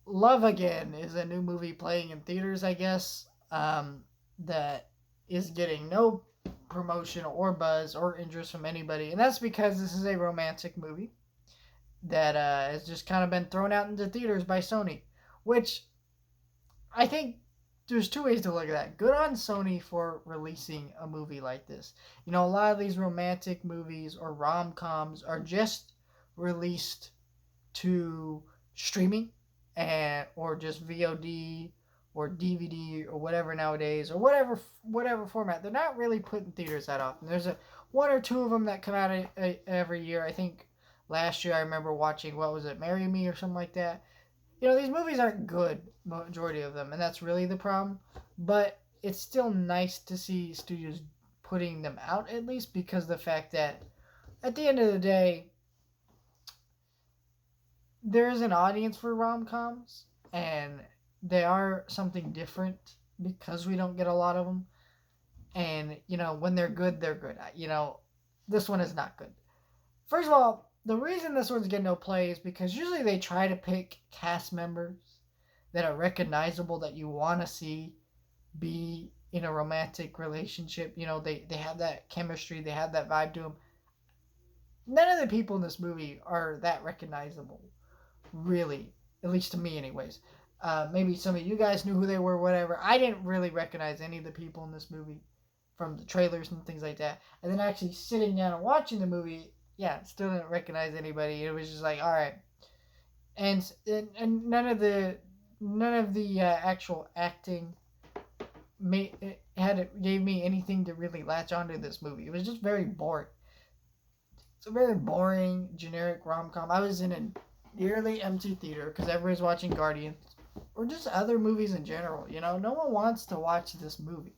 Love Again is a new movie playing in theaters, I guess, that is getting no promotion or buzz or interest from anybody. And that's because this is a romantic movie that has just kind of been thrown out into theaters by Sony, which I think there's two ways to look at that. Good on Sony for releasing a movie like this. You know, a lot of these romantic movies or rom coms are just released to streaming and or just VOD or DVD or whatever nowadays or whatever format. They're not really put in theaters that often. There's a one or two of them that come out every year. I think last year I remember watching what was it, Marry Me or something like that. You know, these movies aren't good, majority of them, and that's really the problem. But it's still nice to see studios putting them out at least because the fact that at the end of the day, there is an audience for rom coms, and they are something different because we don't get a lot of them. And you know, when they're good, they're good. You know, this one is not good. First of all, the reason this one's getting no play is because usually they try to pick cast members that are recognizable that you want to see be in a romantic relationship. You know, they have that chemistry, they have that vibe to them. None of the people in this movie are that recognizable, really, at least to me, anyways. Maybe some of you guys knew who they were, whatever. I didn't really recognize any of the people in this movie from the trailers and things like that. And then actually sitting down and watching the movie, yeah, still didn't recognize anybody. It was just like, all right, and none of the actual acting gave me anything to really latch onto this movie. It was just very boring. It's a very boring, generic rom com. I was in a nearly empty theater because everybody's watching Guardians or just other movies in general. You know, no one wants to watch this movie,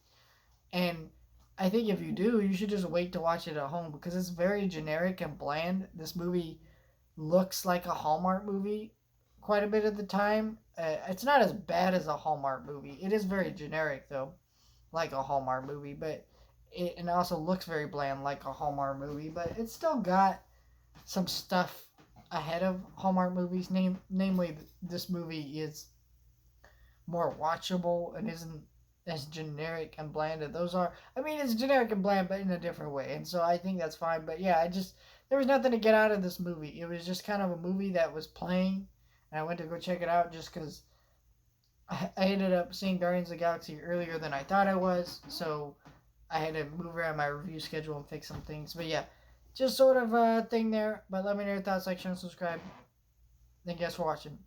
and I think if you do, you should just wait to watch it at home because it's very generic and bland. This movie looks like a Hallmark movie quite a bit of the time. It's not as bad as a Hallmark movie. It is very generic though, like a Hallmark movie, but it and also looks very bland like a Hallmark movie. But it's still got some stuff ahead of Hallmark movies. Namely, this movie is more watchable and isn't as generic and bland as those are. I mean, it's generic and bland, but in a different way. And so I think that's fine. But yeah, I just there was nothing to get out of this movie. It was just kind of a movie that was playing, and I went to go check it out just because I ended up seeing Guardians of the Galaxy earlier than I thought I was. So I had to move around my review schedule and fix some things. But yeah, just sort of a thing there. But let me know your thoughts, like, share, and subscribe. Thank you guys for watching.